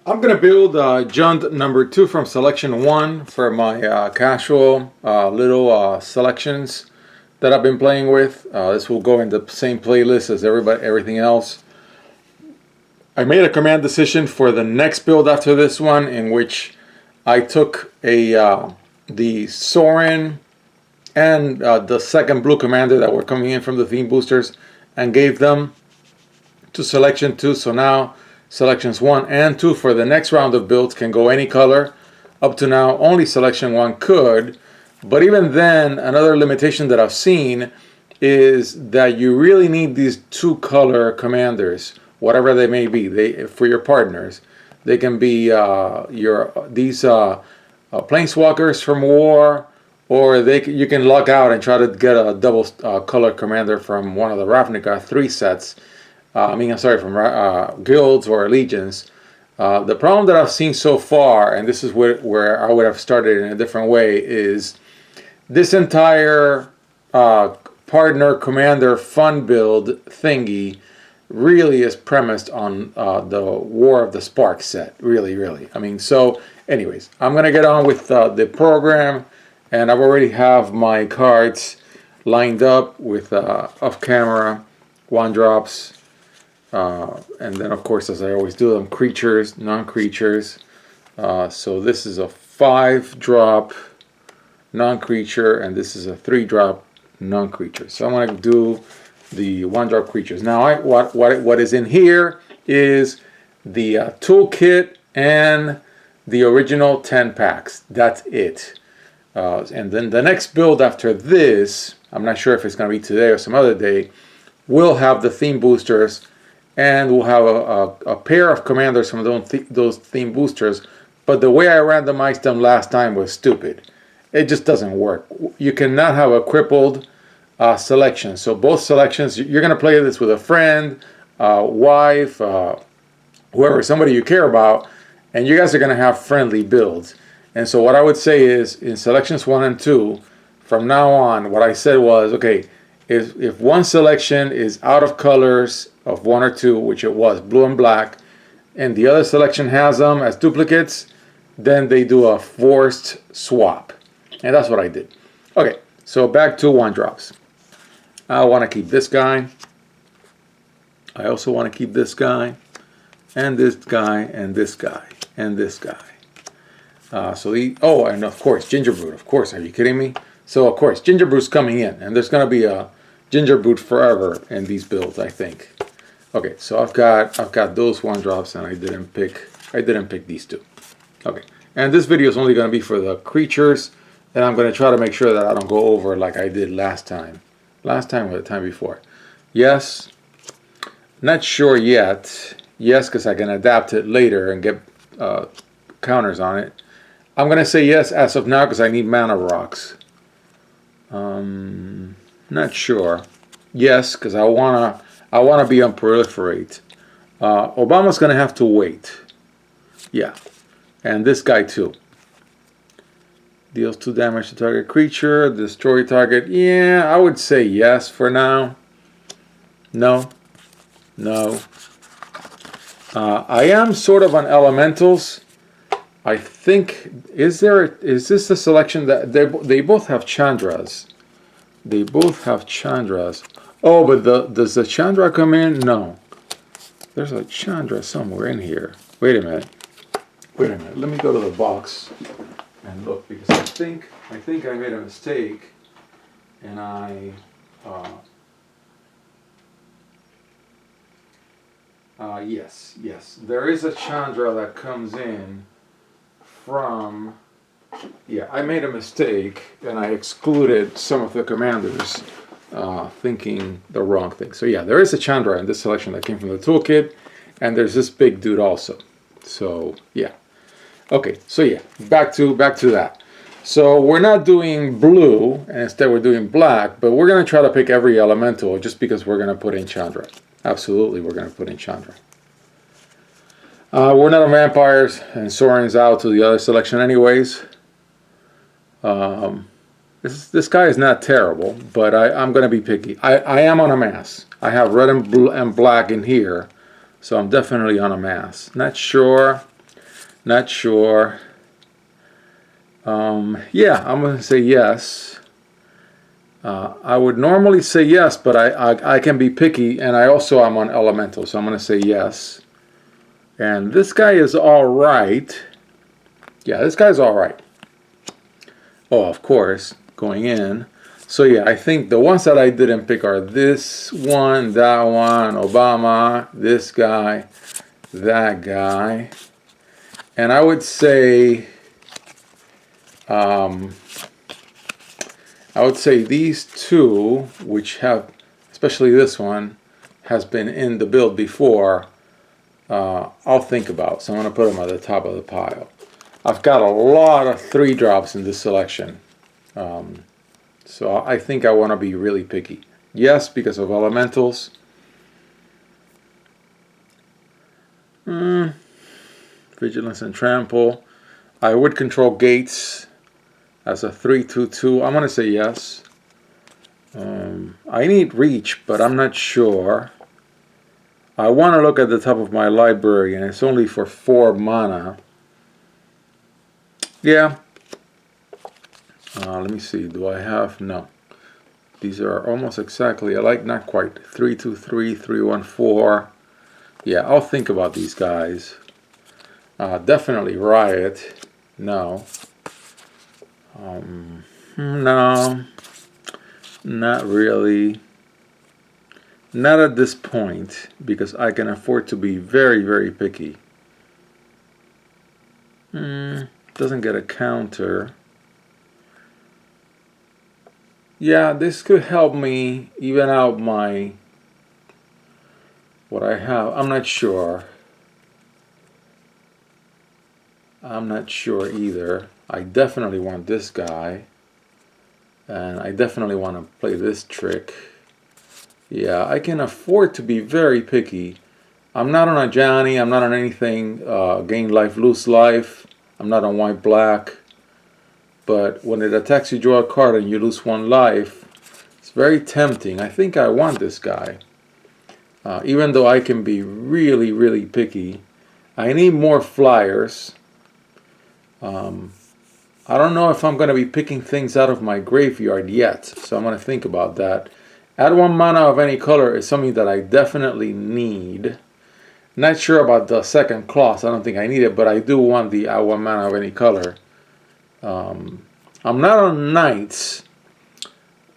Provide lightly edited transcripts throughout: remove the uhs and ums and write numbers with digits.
I'm going to build Jund number 2 from selection 1 for my casual little selections that I've been playing with. This will go in the same playlist as everything else. I made a command decision for the next build after this one, in which I took the Soren and the second blue commander that were coming in from the theme boosters and gave them to selection 2. So now selections 1 and 2 for the next round of builds can go any color. Up to now, only selection 1 could. But even then, another limitation that I've seen is that you really need these 2 color commanders, whatever they may be, for your partners. They can be these planeswalkers from War, or you can luck out and try to get a double color commander from one of the Ravnica 3 sets. From guilds or legions. The problem that I've seen so far, and this is where I would have started in a different way, is this entire partner commander fun build thingy really is premised on the War of the Spark set. Really. So anyways, I'm going to get on with the program, and I already have my cards lined up with off-camera 1-drops. And then, of course, as I always do them, creatures, non-creatures. So this is a 5-drop non-creature, and this is a 3-drop non-creature. So I'm going to do the 1-drop creatures. Now, what is in here is the toolkit and the original 10 packs. That's it. And then the next build after this, I'm not sure if it's going to be today or some other day, will have the theme boosters. And we'll have a pair of commanders from those theme boosters. But the way I randomized them last time was stupid. It just doesn't work. You cannot have a crippled selection. So both selections, you're going to play this with a friend, wife, whoever, somebody you care about, and you guys are going to have friendly builds. And so what I would say is, in selections 1 and 2, from now on, what I said was, okay, if one selection is out of colors of 1 or 2, which it was, blue and black, and the other selection has them as duplicates, then they do a forced swap. And that's what I did. Okay, so back to 1-drops. I want to keep this guy. I also want to keep this guy, and this guy, and this guy, and this guy. And of course, Gingerbrew. Of course, are you kidding me? So of course, Gingerbrew's coming in, and there's going to be a Gingerbrew forever in these builds, I think. Okay, so I've got those 1-drops, and I didn't pick these 2. Okay, and this video is only going to be for the creatures, and I'm going to try to make sure that I don't go over like I did last time or the time before. Yes, not sure yet. Yes, because I can adapt it later and get counters on it. I'm going to say yes as of now because I need mana rocks. Not sure. Yes, because I wanna be on proliferate. Obama's gonna have to wait. Yeah, and this guy too. Deals 2 damage to target creature, destroy target. Yeah, I would say yes for now. No. I am sort of on elementals. I think is this the selection that they both have Chandras? They both have Chandras. Oh, but does the Chandra come in? No. There's a Chandra somewhere in here. Wait a minute. Let me go to the box and look, because I think I made a mistake, and yes. There is a Chandra that comes in from... Yeah, I made a mistake, and I excluded some of the commanders, thinking the wrong thing. So yeah, there is a Chandra in this selection that came from the toolkit, and there's this big dude also. So yeah. Okay, so yeah, back to that. So we're not doing blue, and instead we're doing black, but we're going to try to pick every elemental just because we're going to put in Chandra. Absolutely, we're going to put in Chandra. We're not on vampires, and Soren's out to the other selection anyways. This guy is not terrible, but I'm going to be picky. I am on a mass. I have red and blue and black in here, so I'm definitely on a mass. Not sure Not sure. Yeah, I'm going to say yes. I would normally say yes, but I can be picky, and I also am on elemental, so I'm going to say yes. And this guy is all right. Yeah, this guy's all right. Oh, of course, going in. So yeah, I think the ones that I didn't pick are this one, that one, Obama, this guy, that guy. And I would say, I would say these two, which have, especially this one, has been in the build before, I'll think about. So I'm going to put them at the top of the pile. I've got a lot of 3 drops in this selection. So I think I want to be really picky. Yes, because of elementals. Vigilance and trample. I would control gates as a 3/2/2. I'm going to say yes. I need reach, but I'm not sure. I want to look at the top of my library, and it's only for 4 mana. Yeah. Let me see. Do I have? No. These are almost exactly alike. Not quite. 3/2/3, 3/1/4. Yeah, I'll think about these guys. Definitely Riot. No. No. Not really. Not at this point, because I can afford to be very, very picky. Doesn't get a counter. Yeah, this could help me even out what I have. I'm not sure. I'm not sure either. I definitely want this guy. And I definitely want to play this trick. Yeah, I can afford to be very picky. I'm not on a Johnny. I'm not on anything. Gain life, lose life. I'm not on white, black. But when it attacks you, draw a card and you lose 1 life. It's very tempting. I think I want this guy. Even though I can be really, really picky. I need more flyers. I don't know if I'm going to be picking things out of my graveyard yet. So I'm going to think about that. Add 1 mana of any color is something that I definitely need. Not sure about the second clause. I don't think I need it, but I do want the add 1 mana of any color. I'm not on knights,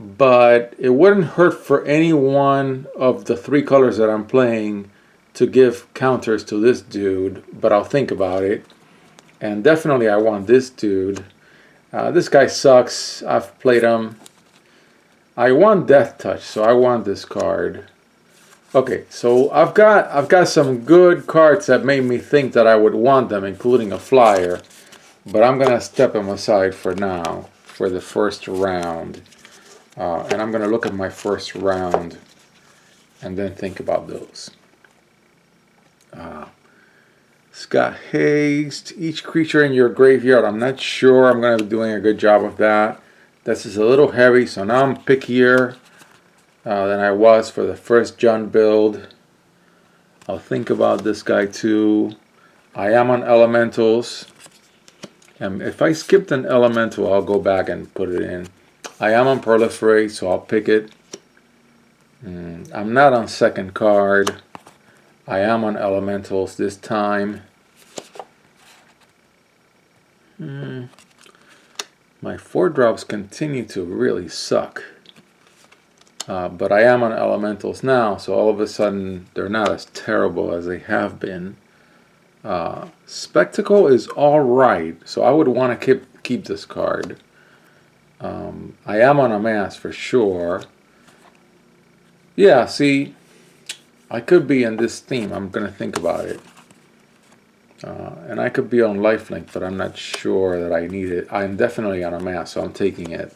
but it wouldn't hurt for any one of the 3 colors that I'm playing to give counters to this dude, but I'll think about it. And definitely I want this dude. This guy sucks. I've played him. I want Death Touch, so I want this card. Okay, so I've got some good cards that made me think that I would want them, including a flyer. But I'm gonna step them aside for now, for the first round. And I'm gonna look at my first round and then think about those. Scott Haste, each creature in your graveyard. I'm not sure I'm going to be doing a good job of that. This is a little heavy, so now I'm pickier than I was for the first John build. I'll think about this guy too. I am on elementals. And if I skipped an elemental, I'll go back and put it in. I am on proliferate, so I'll pick it. I'm not on second card. I am on elementals this time. My 4 drops continue to really suck. But I am on elementals now, so all of a sudden they're not as terrible as they have been. Spectacle is alright, so I would want to keep this card. I am on a mass for sure. Yeah, see, I could be in this theme. I'm going to think about it. And I could be on lifelink, but I'm not sure that I need it. I'm definitely on a mass, so I'm taking it.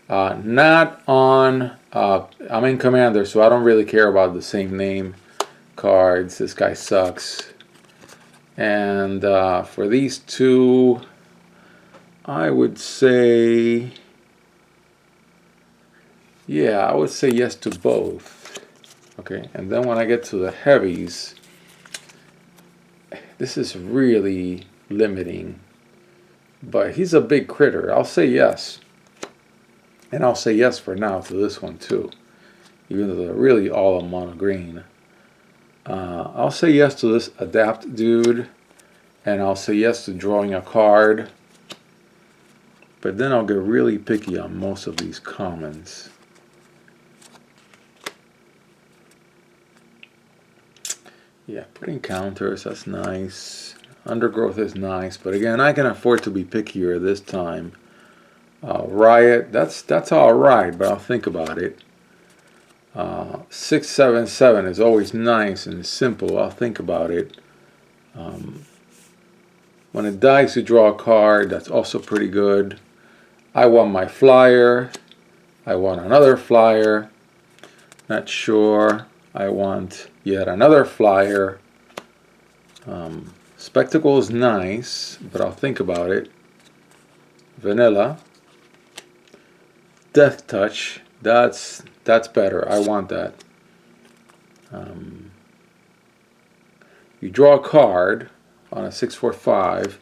Not on... I'm in Commander, so I don't really care about the same name cards. This guy sucks. And for these 2, I would say... Yeah, I would say yes to both. Okay, and then when I get to the heavies, this is really limiting. But he's a big critter. I'll say yes. And I'll say yes for now to this one too. Even though they're really all a mono green. I'll say yes to this adapt dude. And I'll say yes to drawing a card. But then I'll get really picky on most of these commons. Yeah, putting counters, that's nice. Undergrowth is nice, but again, I can afford to be pickier this time. Riot, that's all right, but I'll think about it. 677 is always nice and simple. I'll think about it. When it dies to draw a card, that's also pretty good. I want my flyer. I want another flyer. Not sure. I want yet another flyer. Spectacle is nice, but I'll think about it. Vanilla. Death Touch. That's better. I want that. You draw a card on a 645.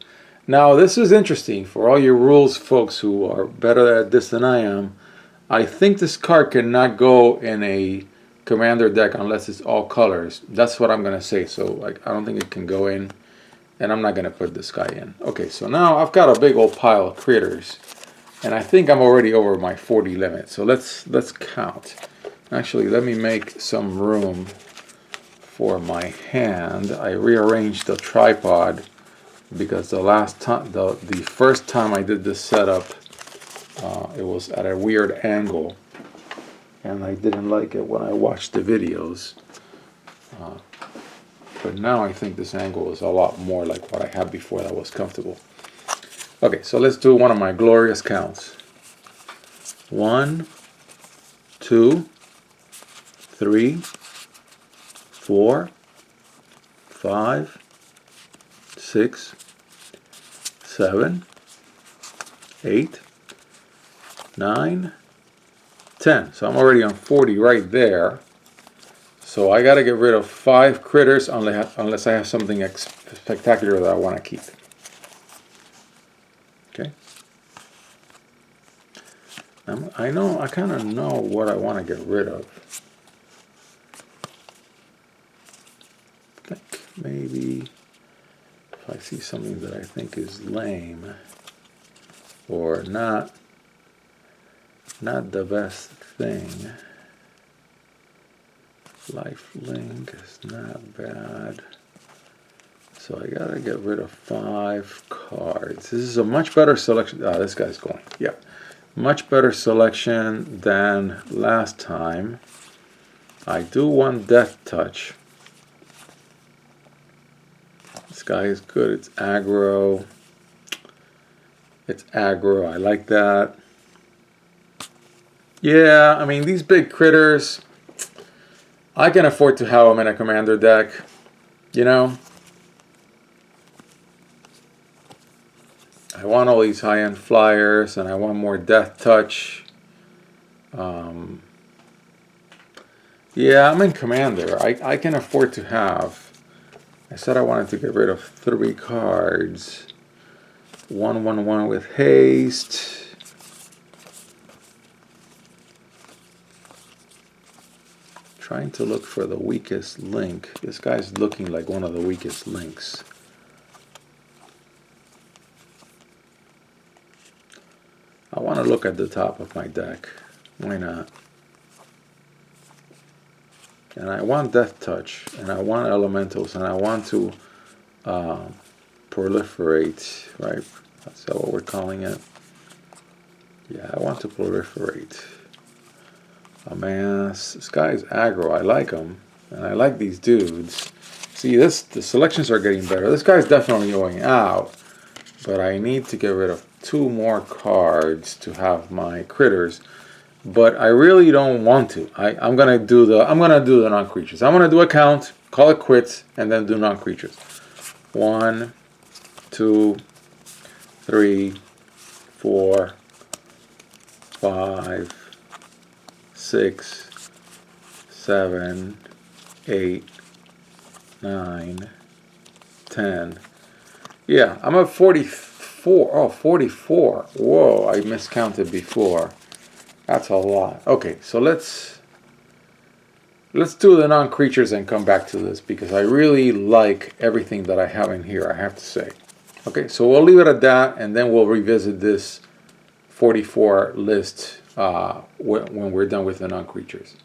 Now this is interesting for all your rules folks who are better at this than I am. I think this card cannot go in a commander deck unless it's all colors. That's what I'm going to say. So I don't think it can go in, and I'm not going to put this guy in. Okay, so now I've got a big old pile of critters, and I think I'm already over my 40 limit. So let's count. Actually, let me make some room for my hand. I rearranged the tripod because the last time, the first time I did this setup, it was at a weird angle, and I didn't like it when I watched the videos. But now I think this angle is a lot more like what I had before that was comfortable. Okay, so let's do one of my glorious counts. 1, 2, 3, 4, 5, 6, 7, 8, 9, 10. So I'm already on 40 right there. So I got to get rid of 5 critters unless I have something spectacular that I want to keep. Okay. I kind of know what I want to get rid of. I think maybe if I see something that I think is lame or not the best thing. Life link is not bad. So I gotta get rid of 5 cards. This is a much better selection. Ah, this guy's going. Yeah. Much better selection than last time. I do want Death Touch. This guy is good. It's aggro. It's aggro. I like that. Yeah, I mean, these big critters, I can afford to have them in a commander deck, you know. I want all these high-end flyers, and I want more Death Touch. Yeah, I'm in commander. I can afford to have. I said I wanted to get rid of 3 cards. 1/1/1 with haste. Trying to look for the weakest link. This guy's looking like one of the weakest links. I want to look at the top of my deck. Why not? And I want Death Touch, and I want Elementals, and I want to proliferate, right? That's what we're calling it. Yeah, I want to proliferate. Amass. This guy is aggro. I like him, and I like these dudes. See, the selections are getting better. This guy's definitely going out, but I need to get rid of 2 more cards to have my critters. But I really don't want to. I'm gonna do the non-creatures. I'm gonna do a count, call it quits, and then do non-creatures. 1, 2, 3, 4, 5, 6, 7, 8, 9, 10. Yeah, I'm at 44. Oh, 44. Whoa, I miscounted before. That's a lot. Okay, so let's do the non-creatures and come back to this because I really like everything that I have in here, I have to say. Okay, so we'll leave it at that, and then we'll revisit this 44 list when we're done with the non-creatures.